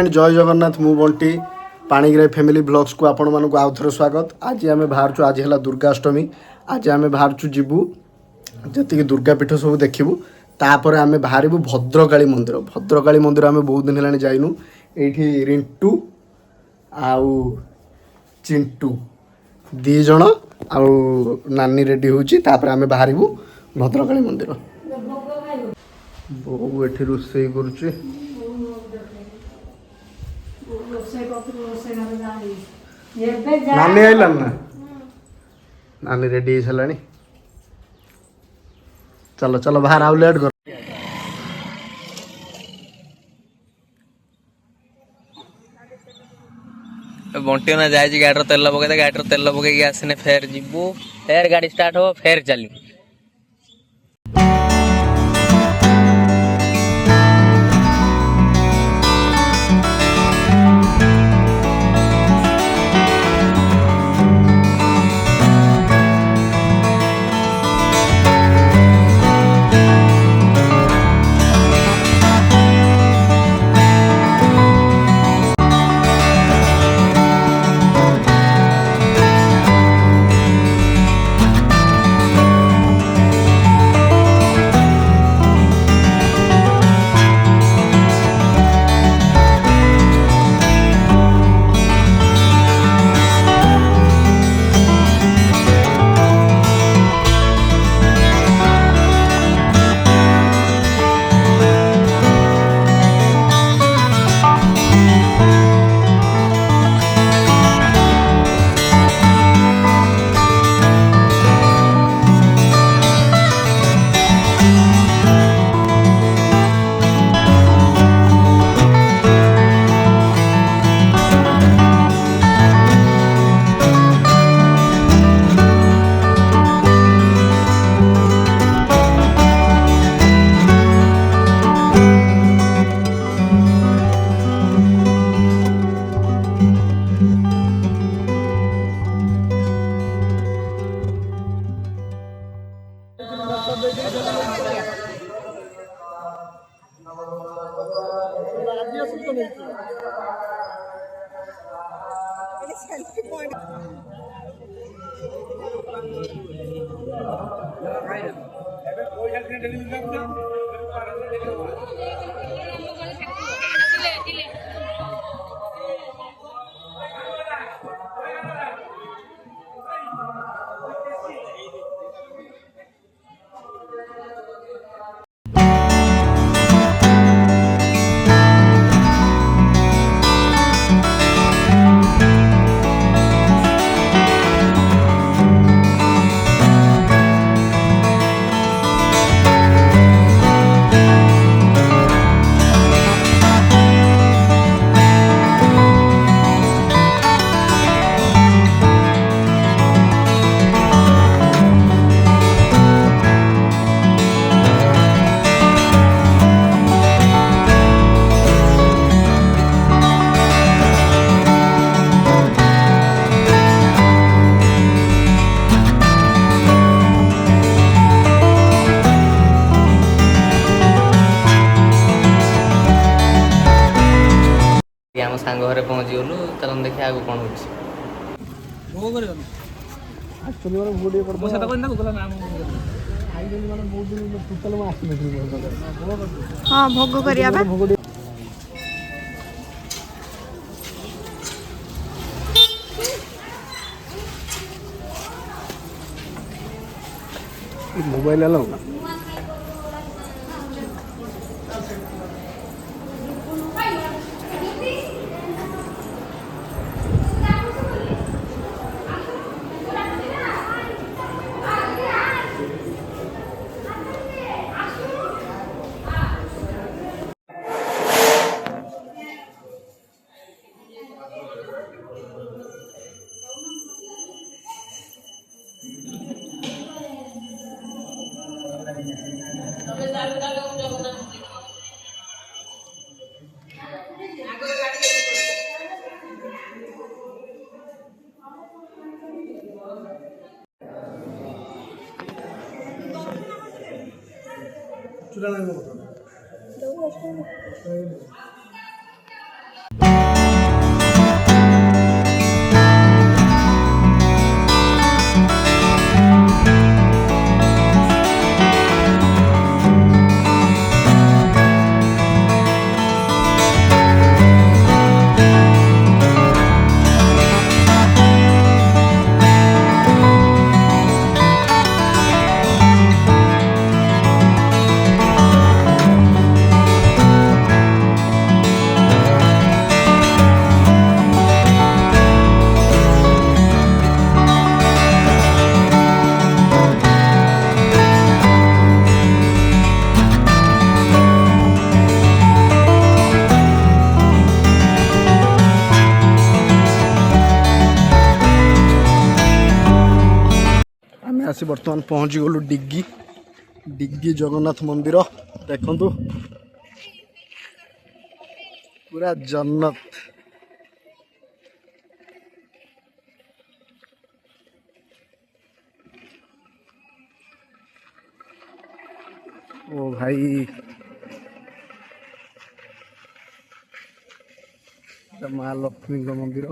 जय जगन्नाथ मु Bunty Panigrahi family blogs को आपण मानक आउ थर स्वागत। आज आम बाहर आज है दुर्गाष्टमी। आज आम बाहर जीवु जी दुर्गा पीठ सब देखू तापर आम बाहर भद्रकाली मंदिर। भद्रकाली मंदिर आम बहुत दिन है जाइनु। ये रिंटू आउ चिंटू दीज आउ नानी रेडी होपर आम बाहर भद्रकाली मंदिर। बो ये रोसे करुचे नानी आइलान ना नानी रेडी हो सारा। चलो चलो बाहर आउ लेट कर। बंटी ना जाए गाड़ी तेल पकई गाड़ी तेल पकई आसने फेर जीवु फेर गाड़ी स्टार्ट हो फेर चलू। आम सांग घरे पहुँची गलु चल देखिए आगे कौन हाँ भोग करिया मोबाइल अलाउ ना आसी बर्तमान पहुँची गलु डिग्गी डिग्गी जगन्नाथ मंदिर देखंतु पूरा जन्नत। ओ भाई महालक्ष्मी मंदिर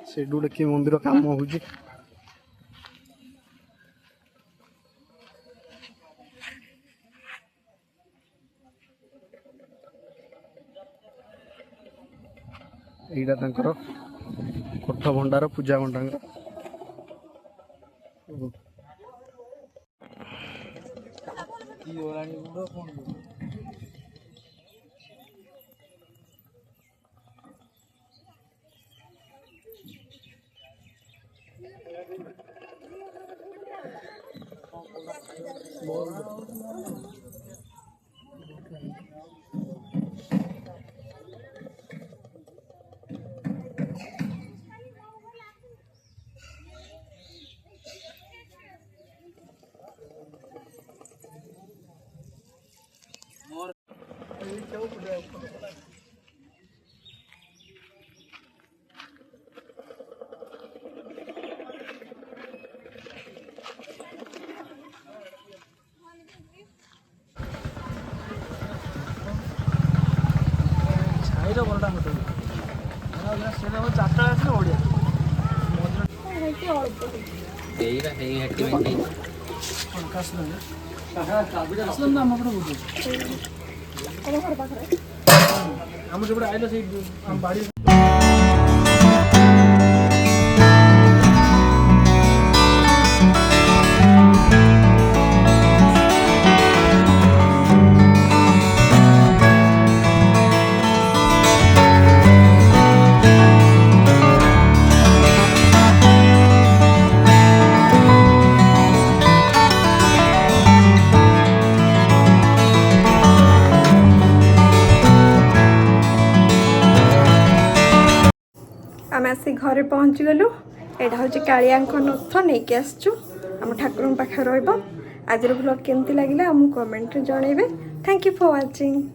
से गोटे कि मंदिर काम हो एटा तांकर कोठ भंडार पूजा भंडार आम आसी घरे पहुँची गलु। एटा हूँ कालिया नथ नहीं कि आसचु आम ठाकुर पाखे रहा। आज ब्लॉग केमती लगे आमको कमेंट जनइबे। Thank you for watching.